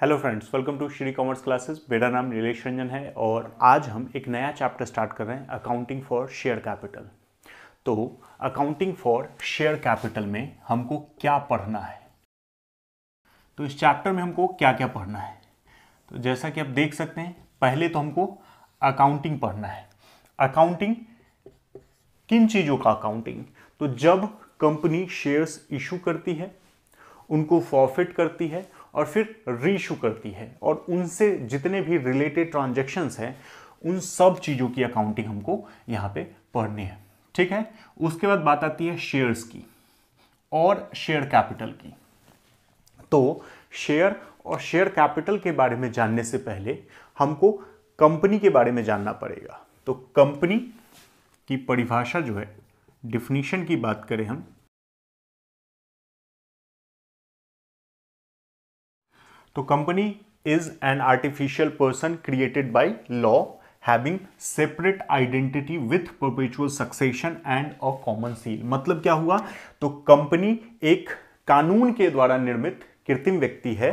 Hello friends, welcome to Shri commerce classes. मेरा नाम नीलेश रंजन है और आज हम एक नया चैप्टर स्टार्ट कर रहे हैं, अकाउंटिंग फॉर शेयर कैपिटल। तो अकाउंटिंग फॉर शेयर कैपिटल में हमको क्या पढ़ना है, तो इस चैप्टर में हमको क्या क्या पढ़ना है। तो जैसा कि आप देख सकते हैं, पहले तो हमको अकाउंटिंग पढ़ना है। अकाउंटिंग किन चीज़ों का अकाउंटिंग? तो जब कंपनी शेयर्स इशू करती है, उनको फॉरफिट करती है और फिर रीइशू करती है और उनसे जितने भी रिलेटेड ट्रांजैक्शंस हैं, उन सब चीज़ों की अकाउंटिंग हमको यहाँ पे पढ़नी है। ठीक है। उसके बाद बात आती है शेयर्स की और शेयर कैपिटल की। तो शेयर और शेयर कैपिटल के बारे में जानने से पहले हमको कंपनी के बारे में जानना पड़ेगा। तो कंपनी की परिभाषा जो है, डिफिनीशन की बात करें हम, तो company is an artificial person created by law having separate identity with perpetual succession and a common seal. मतलब क्या हुआ? तो कंपनी एक कानून के द्वारा निर्मित कृत्रिम व्यक्ति है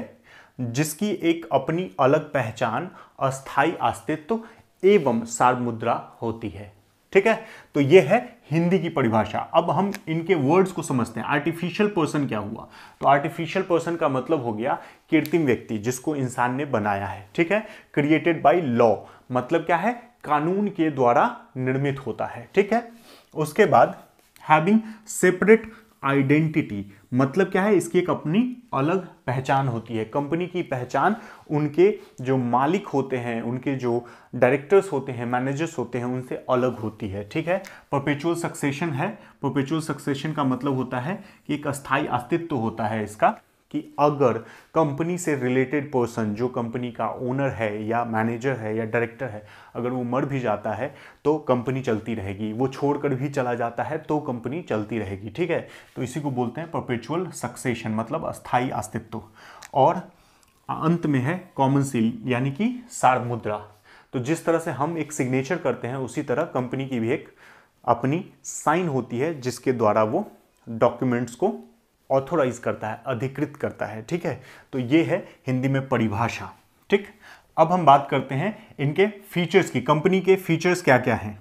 जिसकी एक अपनी अलग पहचान, अस्थायी अस्तित्व एवं सार्वमुद्रा होती है। ठीक है। तो यह है हिंदी की परिभाषा। अब हम इनके वर्ड्स को समझते हैं। आर्टिफिशियल पर्सन क्या हुआ? तो आर्टिफिशियल पर्सन का मतलब हो गया कृत्रिम व्यक्ति जिसको इंसान ने बनाया है। ठीक है। क्रिएटेड बाय लॉ मतलब क्या है? कानून के द्वारा निर्मित होता है। ठीक है। उसके बाद हैविंग सेपरेट आइडेंटिटी मतलब क्या है? इसकी एक अपनी अलग पहचान होती है। कंपनी की पहचान उनके जो मालिक होते हैं, उनके जो डायरेक्टर्स होते हैं, मैनेजर्स होते हैं, उनसे अलग होती है। ठीक है। परपेचुअल सक्सेशन है। परपेचुअल सक्सेशन का मतलब होता है कि एक अस्थायी अस्तित्व होता है इसका, कि अगर कंपनी से रिलेटेड पर्सन, जो कंपनी का ओनर है या मैनेजर है या डायरेक्टर है, अगर वो मर भी जाता है तो कंपनी चलती रहेगी। वो छोड़कर भी चला जाता है तो कंपनी चलती रहेगी। ठीक है। तो इसी को बोलते हैं परपेचुअल सक्सेशन, मतलब अस्थायी अस्तित्व। और अंत में है कॉमन सील यानी कि सार्वमुद्रा। तो जिस तरह से हम एक सिग्नेचर करते हैं, उसी तरह कंपनी की भी एक अपनी साइन होती है जिसके द्वारा वो डॉक्यूमेंट्स को ऑथोराइज करता है, अधिकृत करता है। ठीक है। तो ये है हिंदी में परिभाषा। ठीक। अब हम बात करते हैं इनके फीचर्स की। कंपनी के फीचर्स क्या क्या हैं?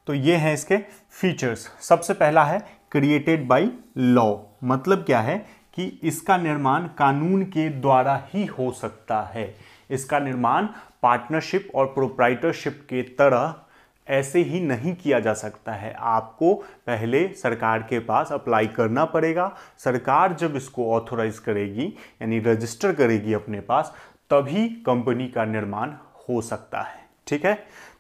तो ये हैं इसके फीचर्स। सबसे पहला है क्रिएटेड बाय लॉ। मतलब क्या है कि इसका निर्माण कानून के द्वारा ही हो सकता है। इसका निर्माण पार्टनरशिप और प्रोप्राइटरशिप के तरह ऐसे ही नहीं किया जा सकता है। आपको पहले सरकार के पास अप्लाई करना पड़ेगा। सरकार जब इसको ऑथोराइज करेगी, यानी रजिस्टर करेगी अपने पास, तभी कंपनी का निर्माण हो सकता है। ठीक है।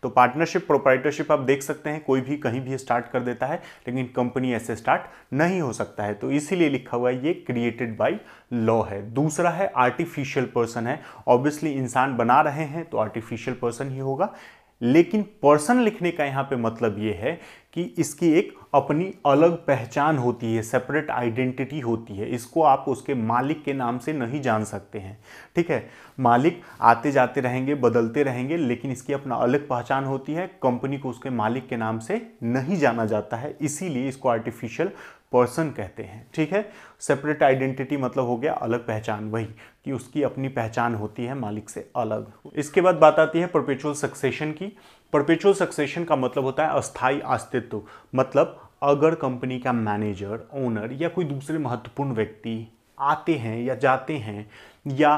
तो पार्टनरशिप, प्रोप्राइटरशिप आप देख सकते हैं, कोई भी कहीं भी स्टार्ट कर देता है, लेकिन कंपनी ऐसे स्टार्ट नहीं हो सकता है। तो इसीलिए लिखा हुआ ये क्रिएटेड बाय लॉ है। दूसरा है आर्टिफिशियल पर्सन है। ऑब्वियसली इंसान बना रहे हैं तो आर्टिफिशियल पर्सन ही होगा, लेकिन पर्सन लिखने का यहां पे मतलब यह है कि इसकी एक अपनी अलग पहचान होती है, सेपरेट आइडेंटिटी होती है। इसको आप उसके मालिक के नाम से नहीं जान सकते हैं। ठीक है। मालिक आते जाते रहेंगे, बदलते रहेंगे, लेकिन इसकी अपना अलग पहचान होती है। कंपनी को उसके मालिक के नाम से नहीं जाना जाता है, इसीलिए इसको आर्टिफिशियल पर्सन कहते हैं। ठीक है। सेपरेट आइडेंटिटी मतलब हो गया अलग पहचान, वही कि उसकी अपनी पहचान होती है मालिक से अलग। इसके बाद बात आती है परपेचुअल सक्सेशन की। परपेचुअल सक्सेशन का मतलब होता है अस्थायी अस्तित्व। मतलब अगर कंपनी का मैनेजर, ओनर या कोई दूसरे महत्वपूर्ण व्यक्ति आते हैं या जाते हैं, या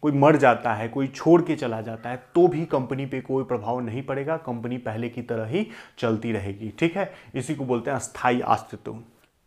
कोई मर जाता है, कोई छोड़ के चला जाता है, तो भी कंपनी पे कोई प्रभाव नहीं पड़ेगा। कंपनी पहले की तरह ही चलती रहेगी। ठीक है। इसी को बोलते हैं अस्थायी अस्तित्व।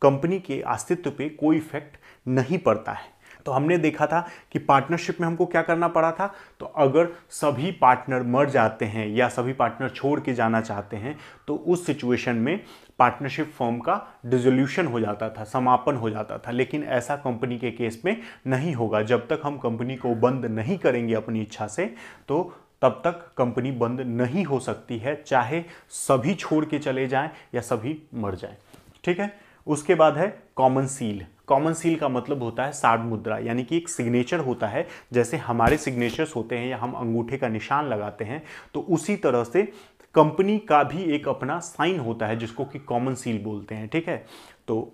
कंपनी के अस्तित्व पे कोई इफेक्ट नहीं पड़ता है। तो हमने देखा था कि पार्टनरशिप में हमको क्या करना पड़ा था। तो अगर सभी पार्टनर मर जाते हैं या सभी पार्टनर छोड़ के जाना चाहते हैं, तो उस सिचुएशन में पार्टनरशिप फर्म का डिसोल्यूशन हो जाता था, समापन हो जाता था। लेकिन ऐसा कंपनी के केस में नहीं होगा। जब तक हम कंपनी को बंद नहीं करेंगे अपनी इच्छा से, तो तब तक कंपनी बंद नहीं हो सकती है, चाहे सभी छोड़ के चले जाएं या सभी मर जाएं। ठीक है। उसके बाद है कॉमन सील। कॉमन सील का मतलब होता है सार्वमुद्रा, यानी कि एक सिग्नेचर होता है। जैसे हमारे सिग्नेचर्स होते हैं या हम अंगूठे का निशान लगाते हैं, तो उसी तरह से कंपनी का भी एक अपना साइन होता है जिसको कि कॉमन सील बोलते हैं। ठीक है। तो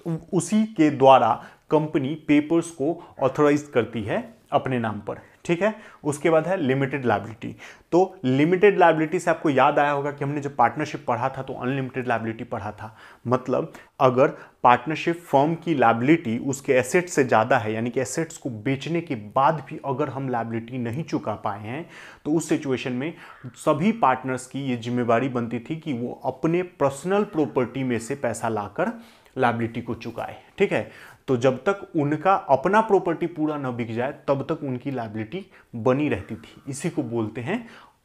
उसी के द्वारा कंपनी पेपर्स को ऑथराइज करती है अपने नाम पर, ठीक है। उसके बाद है लिमिटेड लायबिलिटी। तो लिमिटेड लायबिलिटी से आपको याद आया होगा कि हमने जब पार्टनरशिप पढ़ा था तो अनलिमिटेड लायबिलिटी पढ़ा था। मतलब अगर पार्टनरशिप फर्म की लायबिलिटी उसके एसेट से ज़्यादा है, यानी कि एसेट्स को बेचने के बाद भी अगर हम लायबिलिटी नहीं चुका पाए हैं, तो उस सिचुएशन में सभी पार्टनर्स की ये जिम्मेवारी बनती थी कि वो अपने पर्सनल प्रॉपर्टी में से पैसा लाकर लायबिलिटी को चुकाए, ठीक है। तो जब तक उनका अपना प्रॉपर्टी पूरा न बिक जाए तब तक उनकी लायबिलिटी बनी रहती थी। इसी को बोलते हैं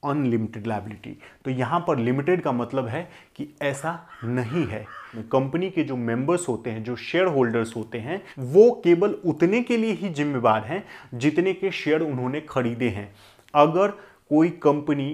अनलिमिटेड लायबिलिटी। तो यहां पर लिमिटेड का मतलब है कि ऐसा नहीं है। कंपनी के जो मेंबर्स होते हैं, जो शेयर होल्डर्स होते हैं, वो केवल उतने के लिए ही जिम्मेवार हैं जितने के शेयर उन्होंने खरीदे हैं। अगर कोई कंपनी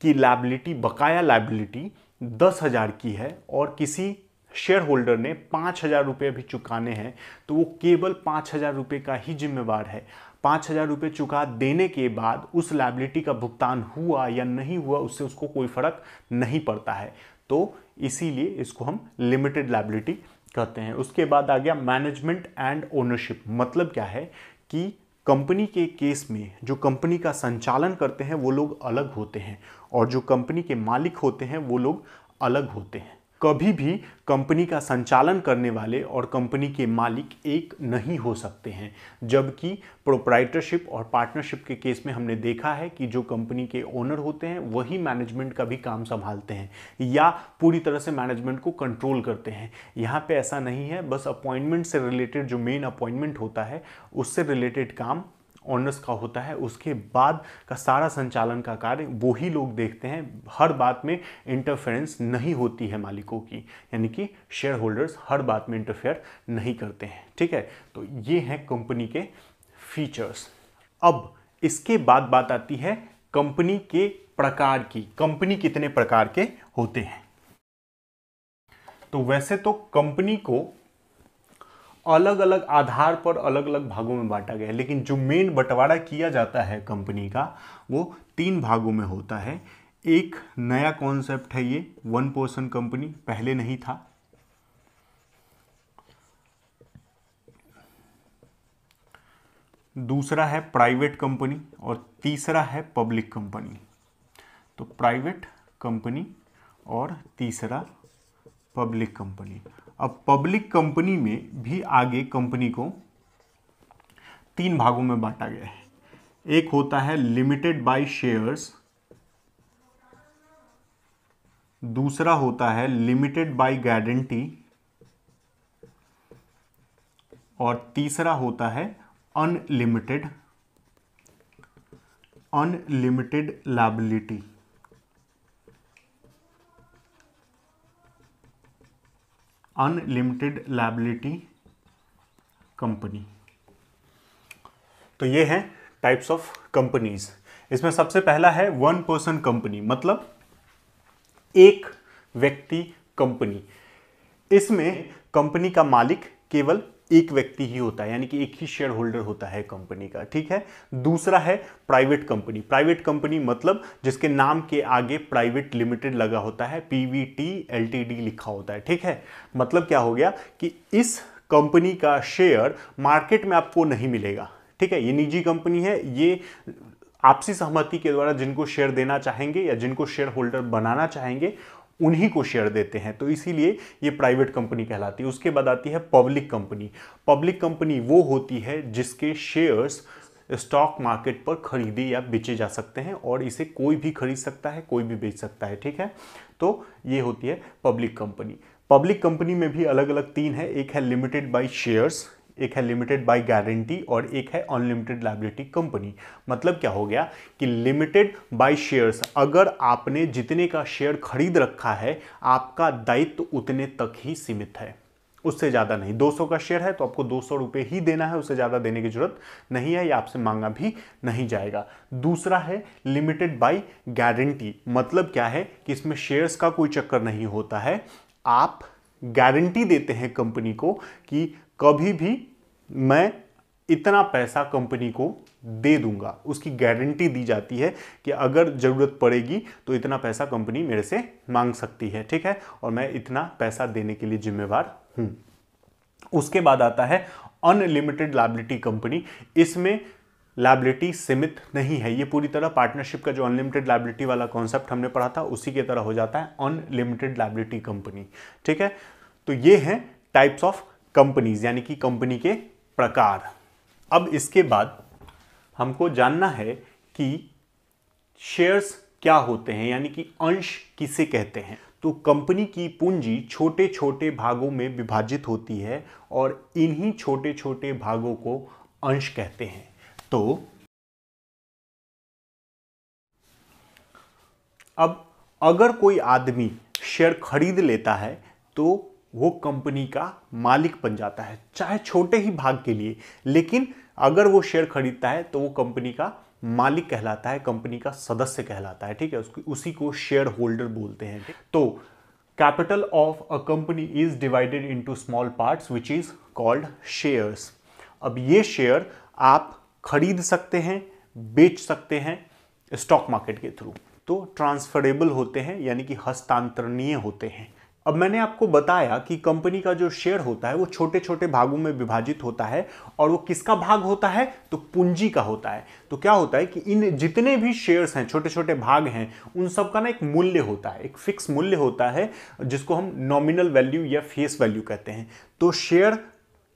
की लायबिलिटी, बकाया लायबिलिटी 10,000 की है और किसी शेयर होल्डर ने 5,000 रुपये भी चुकाने हैं, तो वो केवल 5,000 रुपये का ही जिम्मेवार है। 5,000 रुपये चुका देने के बाद उस लायबिलिटी का भुगतान हुआ या नहीं हुआ, उससे उसको कोई फर्क नहीं पड़ता है। तो इसीलिए इसको हम लिमिटेड लायबिलिटी कहते हैं। उसके बाद आ गया मैनेजमेंट एंड ओनरशिप। मतलब क्या है कि कंपनी के केस में जो कंपनी का संचालन करते हैं वो लोग अलग होते हैं और जो कंपनी के मालिक होते हैं वो लोग अलग होते हैं। कभी भी कंपनी का संचालन करने वाले और कंपनी के मालिक एक नहीं हो सकते हैं। जबकि प्रोप्राइटरशिप और पार्टनरशिप के केस में हमने देखा है कि जो कंपनी के ओनर होते हैं वही मैनेजमेंट का भी काम संभालते हैं या पूरी तरह से मैनेजमेंट को कंट्रोल करते हैं। यहाँ पे ऐसा नहीं है। बस अपॉइंटमेंट से रिलेटेड जो मेन अपॉइंटमेंट होता है उससे रिलेटेड काम ऑनर्स का होता है। उसके बाद का सारा संचालन का कार्य वो ही लोग देखते हैं। हर बात में इंटरफेरेंस नहीं होती है मालिकों की, यानी कि शेयर होल्डर्स हर बात में इंटरफेयर नहीं करते हैं, ठीक है। तो ये हैं कंपनी के फीचर्स। अब इसके बाद बात आती है कंपनी के प्रकार की। कंपनी कितने प्रकार के होते हैं? तो वैसे तो कंपनी को अलग अलग आधार पर अलग अलग भागों में बांटा गया है, लेकिन जो मेन बंटवारा किया जाता है कंपनी का वो 3 भागों में होता है। एक नया कॉन्सेप्ट है ये 1 पर्सन कंपनी, पहले नहीं था। दूसरा है प्राइवेट कंपनी और तीसरा है पब्लिक कंपनी। तो प्राइवेट कंपनी और तीसरा पब्लिक कंपनी। अब पब्लिक कंपनी में भी आगे कंपनी को 3 भागों में बांटा गया है। एक होता है लिमिटेड बाय शेयर्स, दूसरा होता है लिमिटेड बाय गारंटी और तीसरा होता है unlimited liability. Unlimited liability company. तो ये हैं टाइप्स ऑफ कंपनीज। इसमें सबसे पहला है 1 पर्सन कंपनी, मतलब एक व्यक्ति कंपनी। इसमें कंपनी का मालिक केवल एक व्यक्ति ही होता है, यानी कि एक ही शेयर होल्डर होता है कंपनी का, ठीक है। दूसरा है प्राइवेट कंपनी। प्राइवेट कंपनी मतलब जिसके नाम के आगे प्राइवेट लिमिटेड लगा होता है, पीवीटी एलटीडी लिखा होता है, ठीक है। मतलब क्या हो गया कि इस कंपनी का शेयर मार्केट में आपको नहीं मिलेगा, ठीक है। ये निजी कंपनी है, ये आपसी सहमति के द्वारा जिनको शेयर देना चाहेंगे या जिनको शेयर होल्डर बनाना चाहेंगे उन्हीं को शेयर देते हैं, तो इसीलिए ये प्राइवेट कंपनी कहलाती है। उसके बाद आती है पब्लिक कंपनी। पब्लिक कंपनी वो होती है जिसके शेयर्स स्टॉक मार्केट पर खरीदे या बेचे जा सकते हैं और इसे कोई भी खरीद सकता है, कोई भी बेच सकता है, ठीक है। तो ये होती है पब्लिक कंपनी। पब्लिक कंपनी में भी अलग अलग 3 है। एक है लिमिटेड बाय शेयर्स, एक है लिमिटेड बाय गारंटी और एक है अनलिमिटेड लायबिलिटी कंपनी। मतलब क्या हो गया कि लिमिटेड बाय शेयर्स, अगर आपने जितने का शेयर खरीद रखा है आपका दायित्व उतने तक ही सीमित है, उससे ज़्यादा नहीं। 200 का शेयर है तो आपको 200 रुपये ही देना है, उससे ज़्यादा देने की जरूरत नहीं है या आपसे मांगा भी नहीं जाएगा। दूसरा है लिमिटेड बाय गारंटी। मतलब क्या है कि इसमें शेयर्स का कोई चक्कर नहीं होता है, आप गारंटी देते हैं कंपनी को कि कभी भी मैं इतना पैसा कंपनी को दे दूंगा। उसकी गारंटी दी जाती है कि अगर ज़रूरत पड़ेगी तो इतना पैसा कंपनी मेरे से मांग सकती है, ठीक है, और मैं इतना पैसा देने के लिए जिम्मेवार हूं। उसके बाद आता है अनलिमिटेड लायबिलिटी कंपनी। इसमें लायबिलिटी सीमित नहीं है, ये पूरी तरह पार्टनरशिप का जो अनलिमिटेड लायबिलिटी वाला कॉन्सेप्ट हमने पढ़ा था उसी की तरह हो जाता है अनलिमिटेड लायबिलिटी कंपनी। ठीक है, तो ये हैं टाइप्स ऑफ कंपनीज, यानी कि कंपनी के प्रकार। अब इसके बाद हमको जानना है कि शेयर्स क्या होते हैं, यानी कि अंश किसे कहते हैं। तो कंपनी की पूंजी छोटे छोटे भागों में विभाजित होती है और इन्हीं छोटे छोटे भागों को अंश कहते हैं। तो अब अगर कोई आदमी शेयर खरीद लेता है तो वो कंपनी का मालिक बन जाता है, चाहे छोटे ही भाग के लिए, लेकिन अगर वो शेयर खरीदता है तो वो कंपनी का मालिक कहलाता है, कंपनी का सदस्य कहलाता है। ठीक है, उसी को शेयर होल्डर बोलते हैं। तो capital of a company is divided into small parts which is called shares. अब ये शेयर आप खरीद सकते हैं, बेच सकते हैं स्टॉक मार्केट के थ्रू, तो ट्रांसफरेबल होते हैं, यानी कि हस्तांतरणीय होते हैं। अब मैंने आपको बताया कि कंपनी का जो शेयर होता है वो छोटे छोटे भागों में विभाजित होता है, और वो किसका भाग होता है, तो पूंजी का होता है। तो क्या होता है कि इन जितने भी शेयर्स हैं, छोटे छोटे भाग हैं, उन सब का ना एक मूल्य होता है, एक फिक्स मूल्य होता है जिसको हम नॉमिनल वैल्यू या फेस वैल्यू कहते हैं। तो शेयर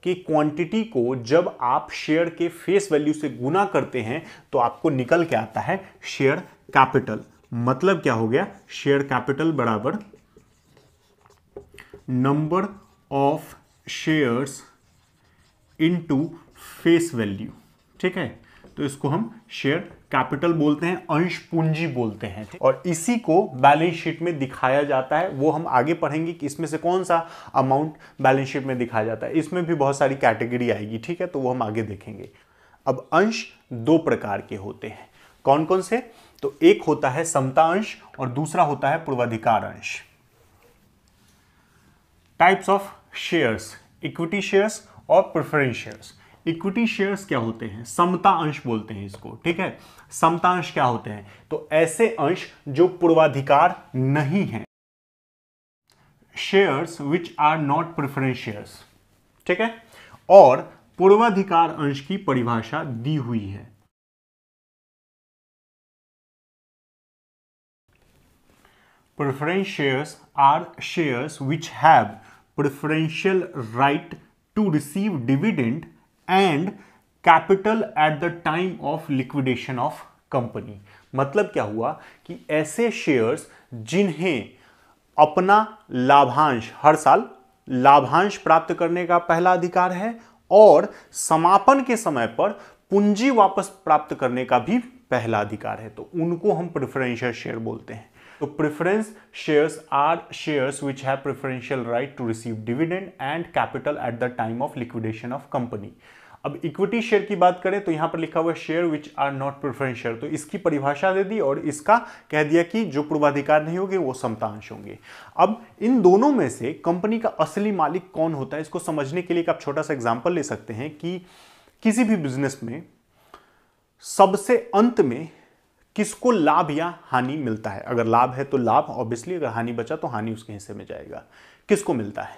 की क्वांटिटी को जब आप शेयर के फेस वैल्यू से गुना करते हैं तो आपको निकल के आता है शेयर कैपिटल। मतलब क्या हो गया, शेयर कैपिटल बराबर number of shares into face value. ठीक है, तो इसको हम शेयर कैपिटल बोलते हैं, अंश पूंजी बोलते हैं, और इसी को बैलेंस शीट में दिखाया जाता है। वो हम आगे पढ़ेंगे कि इसमें से कौन सा अमाउंट बैलेंस शीट में दिखाया जाता है। इसमें भी बहुत सारी कैटेगरी आएगी, ठीक है, तो वो हम आगे देखेंगे। अब अंश दो प्रकार के होते हैं, कौन कौन से, तो एक होता है समता अंश और दूसरा होता है पूर्वाधिकार अंश। Types of shares, equity shares और प्रेफरेंस शेयर्स। इक्विटी शेयर्स क्या होते हैं, समता अंश बोलते हैं इसको। ठीक है, समता अंश क्या होते हैं, तो ऐसे अंश जो पूर्वाधिकार नहीं है, shares which are not preference shares. ठीक है, और पूर्वाधिकार अंश की परिभाषा दी हुई है। Preference shares are shares which have preferential right to receive dividend and capital at the time of liquidation of company। मतलब क्या हुआ कि ऐसे शेयर्स जिन्हें अपना लाभांश, हर साल लाभांश प्राप्त करने का पहला अधिकार है और समापन के समय पर पूंजी वापस प्राप्त करने का भी पहला अधिकार है, तो उनको हम प्रेफरेंशियल शेयर बोलते हैं। तो preference shares are shares which have preferential right to receive dividend and capital at the time of liquidation of company. अब इक्विटी शेयर की बात करें तो यहां पर लिखा हुआ share which are not preference share, तो इसकी परिभाषा दे दी और इसका कह दिया कि जो पूर्वाधिकार नहीं होंगे वो समतांश होंगे। अब इन दोनों में से कंपनी का असली मालिक कौन होता है, इसको समझने के लिए आप छोटा सा एग्जांपल ले सकते हैं कि किसी भी बिजनेस में सबसे अंत में किसको लाभ या हानि मिलता है। अगर लाभ है तो लाभ ऑब्वियसली, अगर हानि बचा तो हानि उसके हिस्से में जाएगा। किसको मिलता है,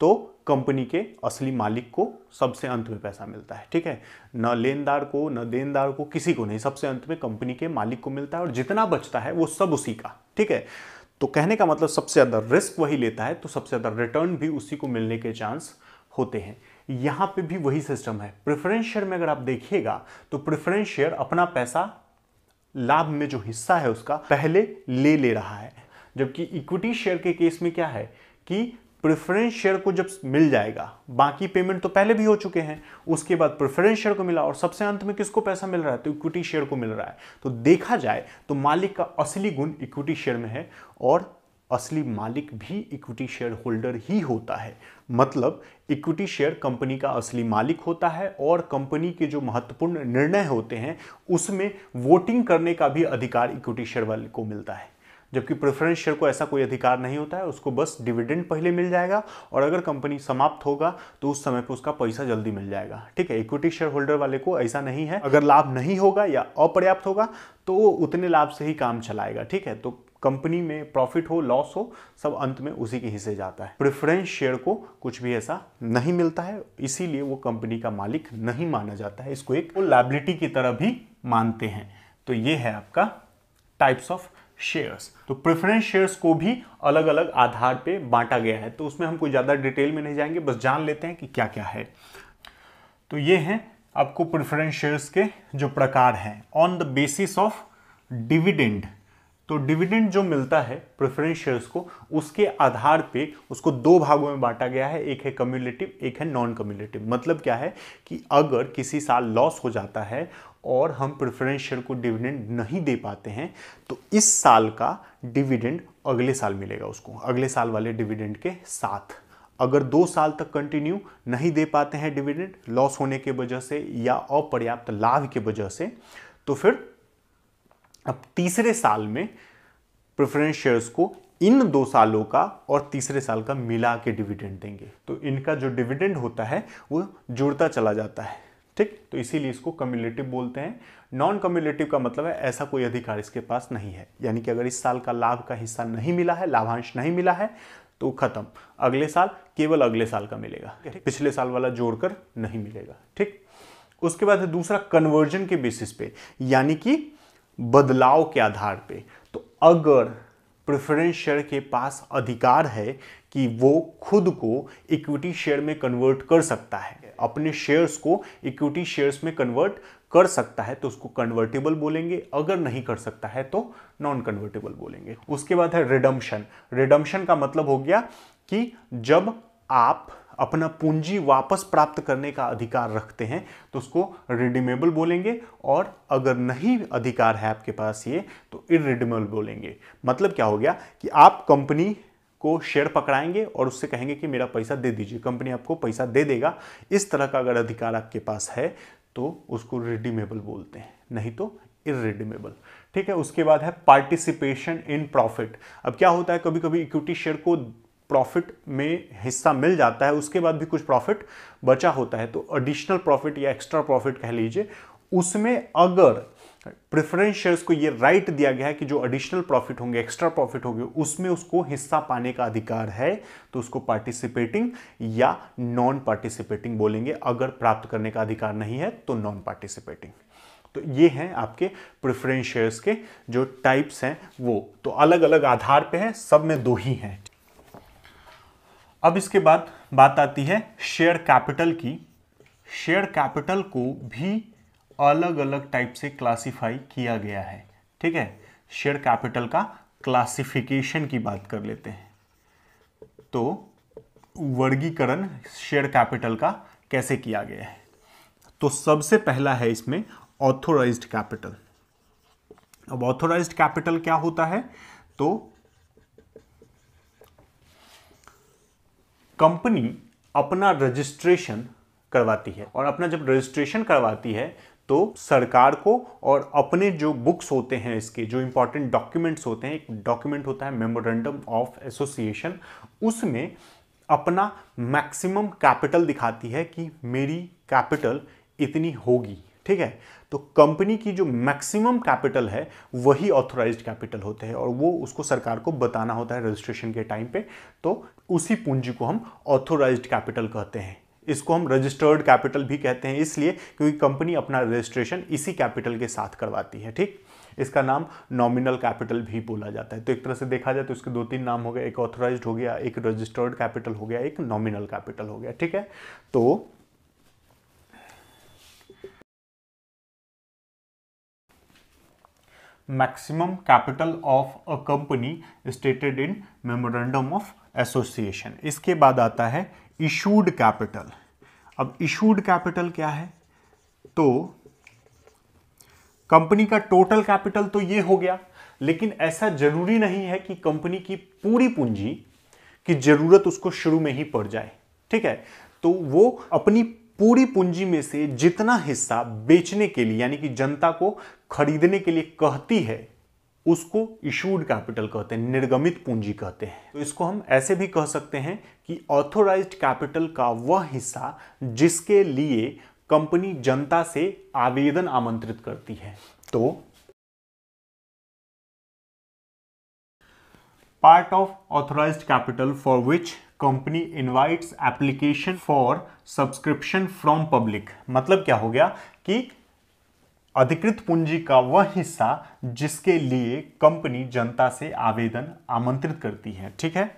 तो कंपनी के असली मालिक को सबसे अंत में पैसा मिलता है। ठीक है, न लेनदार को न देनदार को, किसी को नहीं, सबसे अंत में कंपनी के मालिक को मिलता है और जितना बचता है वो सब उसी का। ठीक है, तो कहने का मतलब सबसे ज्यादा रिस्क वही लेता है तो सबसे ज्यादा रिटर्न भी उसी को मिलने के चांस होते हैं। यहां पे भी वही सिस्टम है। प्रेफरेंस शेयर में अगर आप देखिएगा तो प्रेफरेंस शेयर अपना पैसा, लाभ में जो हिस्सा है उसका पहले ले रहा है, जबकि इक्विटी शेयर के केस में क्या है कि प्रेफरेंस शेयर को जब मिल जाएगा, बाकी पेमेंट तो पहले भी हो चुके हैं, उसके बाद प्रेफरेंस शेयर को मिला और सबसे अंत में किसको पैसा मिल रहा है, तो इक्विटी शेयर को मिल रहा है। तो देखा जाए तो मालिक का असली गुण इक्विटी शेयर में है और असली मालिक भी इक्विटी शेयर होल्डर ही होता है। मतलब इक्विटी शेयर कंपनी का असली मालिक होता है और कंपनी के जो महत्वपूर्ण निर्णय होते हैं उसमें वोटिंग करने का भी अधिकार इक्विटी शेयर वाले को मिलता है, जबकि प्रेफरेंस शेयर को ऐसा कोई अधिकार नहीं होता है। उसको बस डिविडेंड पहले मिल जाएगा और अगर कंपनी समाप्त होगा तो उस समय पर उसका पैसा जल्दी मिल जाएगा। ठीक है, इक्विटी शेयर होल्डर वाले को ऐसा नहीं है, अगर लाभ नहीं होगा या अपर्याप्त होगा तो वो उतने लाभ से ही काम चलाएगा। ठीक है, तो कंपनी में प्रॉफिट हो लॉस हो सब अंत में उसी के हिस्से जाता है। प्रेफरेंस शेयर को कुछ भी ऐसा नहीं मिलता है, इसीलिए वो कंपनी का मालिक नहीं माना जाता है, इसको एक लायबिलिटी की तरह भी मानते हैं। तो ये है आपका टाइप्स ऑफ शेयर्स। तो प्रेफरेंस शेयर्स को भी अलग अलग आधार पे बांटा गया है, तो उसमें हम कोई ज्यादा डिटेल में नहीं जाएंगे, बस जान लेते हैं कि क्या क्या है। तो ये हैं आपको प्रेफरेंस शेयर्स के जो प्रकार हैं on the basis of dividend. तो डिविडेंड जो मिलता है प्रेफरेंस शेयर्स को, उसके आधार पे उसको दो भागों में बांटा गया है, एक है कम्युलेटिव, एक है नॉन कम्युलेटिव। मतलब क्या है कि अगर किसी साल लॉस हो जाता है और हम प्रेफरेंस शेयर को डिविडेंड नहीं दे पाते हैं तो इस साल का डिविडेंड अगले साल मिलेगा उसको, अगले साल वाले डिविडेंड के साथ। अगर 2 साल तक कंटिन्यू नहीं दे पाते हैं डिविडेंड लॉस होने की वजह से या अपर्याप्त लाभ की वजह से, तो फिर अब तीसरे साल में प्रेफरेंस शेयर्स को इन 2 सालों का और तीसरे साल का मिला के डिविडेंड देंगे। तो इनका जो डिविडेंड होता है वो जुड़ता चला जाता है, ठीक। तो इसीलिए इसको कम्युलेटिव बोलते हैं। नॉन कम्युलेटिव का मतलब है ऐसा कोई अधिकार इसके पास नहीं है, यानी कि अगर इस साल का लाभ का हिस्सा नहीं मिला है, लाभांश नहीं मिला है, तो खत्म, अगले साल केवल अगले साल का मिलेगा, पिछले साल वाला जोड़कर नहीं मिलेगा, ठीक। उसके बाद है दूसरा कन्वर्जन के बेसिस पे, यानी कि बदलाव के आधार पे। तो अगर प्रेफरेंस शेयर के पास अधिकार है कि वो खुद को इक्विटी शेयर में कन्वर्ट कर सकता है, अपने शेयर्स को इक्विटी शेयर्स में कन्वर्ट कर सकता है, तो उसको कन्वर्टेबल बोलेंगे। अगर नहीं कर सकता है तो नॉन कन्वर्टेबल बोलेंगे। उसके बाद है रिडम्पशन। रिडम्पशन का मतलब हो गया कि जब आप अपना पूंजी वापस प्राप्त करने का अधिकार रखते हैं तो उसको रिडीमेबल बोलेंगे, और अगर नहीं अधिकार है आपके पास ये तो इररिडीमेबल बोलेंगे। मतलब क्या हो गया कि आप कंपनी को शेयर पकड़ाएंगे और उससे कहेंगे कि मेरा पैसा दे दीजिए, कंपनी आपको पैसा दे देगा। इस तरह का अगर अधिकार आपके पास है तो उसको रिडीमेबल बोलते हैं, नहीं तो इररिडीमेबल, ठीक है। उसके बाद है पार्टिसिपेशन इन प्रॉफिट। अब क्या होता है, कभी कभी इक्विटी शेयर को प्रॉफिट में हिस्सा मिल जाता है, उसके बाद भी कुछ प्रॉफिट बचा होता है, तो एडिशनल प्रॉफिट या एक्स्ट्रा प्रॉफिट कह लीजिए, उसमें अगर प्रेफरेंस शेयर्स को ये राइट दिया गया है कि जो एडिशनल प्रॉफिट होंगे, एक्स्ट्रा प्रॉफिट होंगे, उसमें उसको हिस्सा पाने का अधिकार है, तो उसको पार्टिसिपेटिंग या नॉन पार्टिसिपेटिंग बोलेंगे। अगर प्राप्त करने का अधिकार नहीं है तो नॉन पार्टिसिपेटिंग। तो ये हैं आपके प्रेफरेंस शेयर्स के जो टाइप्स हैं, वो तो अलग अलग आधार पे हैं, सब में 2 ही हैं। अब इसके बाद बात आती है शेयर कैपिटल की। शेयर कैपिटल को भी अलग अलग टाइप से क्लासिफाई किया गया है, ठीक है। शेयर कैपिटल का क्लासिफिकेशन की बात कर लेते हैं। तो वर्गीकरण शेयर कैपिटल का कैसे किया गया है, तो सबसे पहला है इसमें ऑथोराइज्ड कैपिटल। अब ऑथोराइज्ड कैपिटल क्या होता है, तो कंपनी अपना रजिस्ट्रेशन करवाती है, और अपना जब रजिस्ट्रेशन करवाती है तो सरकार को और अपने जो बुक्स होते हैं, इसके जो इंपॉर्टेंट डॉक्यूमेंट्स होते हैं, एक डॉक्यूमेंट होता है मेमोरेंडम ऑफ एसोसिएशन, उसमें अपना मैक्सिमम कैपिटल दिखाती है कि मेरी कैपिटल इतनी होगी, ठीक है। तो कंपनी की जो मैक्सिमम कैपिटल है वही ऑथोराइज्ड कैपिटल होते हैं, और वो उसको सरकार को बताना होता है रजिस्ट्रेशन के टाइम पे। तो उसी पूंजी को हम ऑथोराइज्ड कैपिटल कहते हैं। इसको हम रजिस्टर्ड कैपिटल भी कहते हैं, इसलिए क्योंकि कंपनी अपना रजिस्ट्रेशन इसी कैपिटल के साथ करवाती है, ठीक। इसका नाम नॉमिनल कैपिटल भी बोला जाता है। तो एक तरह से देखा जाए तो इसके 2-3 नाम हो गए, एक ऑथोराइज्ड हो गया, एक रजिस्टर्ड कैपिटल हो गया, एक नॉमिनल कैपिटल हो गया, ठीक है। तो maximum capital of a company stated in memorandum of association. इसके बाद आता है इशूड कैपिटल। अब इशूड कैपिटल क्या है, तो कंपनी का टोटल कैपिटल तो ये हो गया, लेकिन ऐसा जरूरी नहीं है कि कंपनी की पूरी पूंजी की जरूरत उसको शुरू में ही पड़ जाए, ठीक है। तो वो अपनी पूरी पूंजी में से जितना हिस्सा बेचने के लिए, यानी कि जनता को खरीदने के लिए कहती है, उसको इशूड कैपिटल कहते हैं, निर्गमित पूंजी कहते हैं। तो इसको हम ऐसे भी कह सकते हैं कि ऑथोराइज्ड कैपिटल का वह हिस्सा जिसके लिए कंपनी जनता से आवेदन आमंत्रित करती है। तो part of authorised capital for which company invites application for subscription from public. मतलब क्या हो गया कि अधिकृत पूंजी का वह हिस्सा जिसके लिए कंपनी जनता से आवेदन आमंत्रित करती है। ठीक है,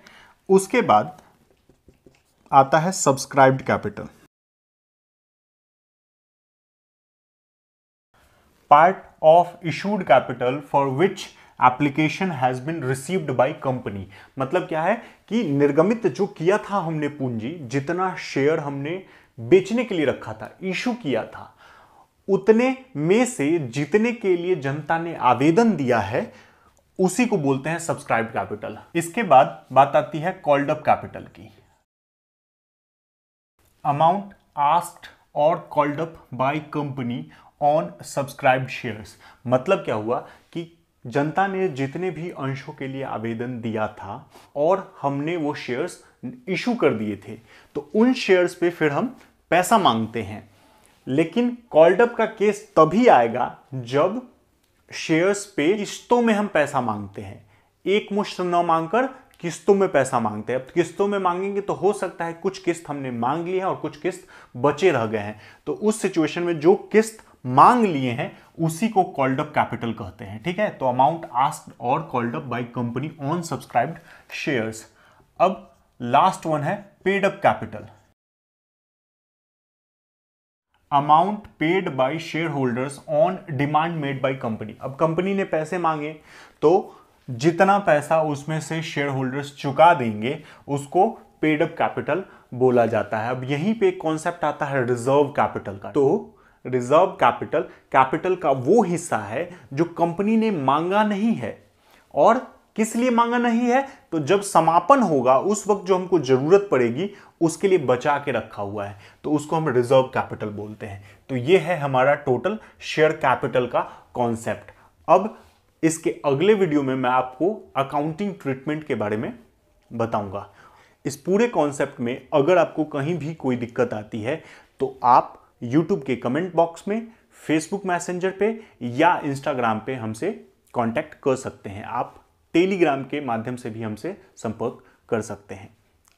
उसके बाद आता है subscribed capital. Part of issued capital for which application has been received by company. मतलब क्या है कि निर्गमित जो किया था हमने पूंजी, जितना शेयर हमने बेचने के लिए रखा था, इशू किया था, उतने में से जितने के लिए जनता ने आवेदन दिया है उसी को बोलते हैं सब्सक्राइब्ड कैपिटल। इसके बाद बात आती है कॉल्ड अप कैपिटल की। अमाउंट आस्क्ड और called up by company on subscribed shares. मतलब क्या हुआ कि जनता ने जितने भी अंशों के लिए आवेदन दिया था और हमने वो शेयर्स इशू कर दिए थे, तो उन शेयर्स पे फिर हम पैसा मांगते हैं। लेकिन कॉल्ड अप का केस तभी आएगा जब शेयर्स पे किस्तों में हम पैसा मांगते हैं, एक मुश्त न मांगकर किस्तों में पैसा मांगते हैं। अब किस्तों में मांगेंगे तो हो सकता है कुछ किस्त हमने मांग लिए हैं और कुछ किस्त बचे रह गए हैं, तो उस सिचुएशन में जो किस्त मांग लिए हैं उसी को कॉल्ड अप कैपिटल कहते हैं। ठीक है, तो अमाउंट आस्क्ड और called up by company on subscribed shares. अब लास्ट वन है paid up capital. Amount paid by share holders on demand made by company. अब कंपनी ने पैसे मांगे तो जितना पैसा उसमें से शेयर होल्डर्स चुका देंगे उसको पेड अप कैपिटल बोला जाता है। अब यहीं पे कॉन्सेप्ट आता है रिजर्व कैपिटल का। तो रिजर्व कैपिटल कैपिटल का वो हिस्सा है जो कंपनी ने मांगा नहीं है। और किस लिए मांगा नहीं है? तो जब समापन होगा उस वक्त जो हमको जरूरत पड़ेगी उसके लिए बचा के रखा हुआ है, तो उसको हम रिजर्व कैपिटल बोलते हैं। तो ये है हमारा टोटल शेयर कैपिटल का कॉन्सेप्ट। अब इसके अगले वीडियो में मैं आपको अकाउंटिंग ट्रीटमेंट के बारे में बताऊंगा। इस पूरे कॉन्सेप्ट में अगर आपको कहीं भी कोई दिक्कत आती है तो आप YouTube के कमेंट बॉक्स में, फेसबुक मैसेंजर पे या इंस्टाग्राम पे हमसे कांटेक्ट कर सकते हैं। आप टेलीग्राम के माध्यम से भी हमसे संपर्क कर सकते हैं।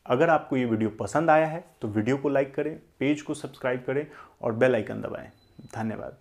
अगर आपको ये वीडियो पसंद आया है तो वीडियो को लाइक करें, पेज को सब्सक्राइब करें और बेल आइकन दबाएं। धन्यवाद।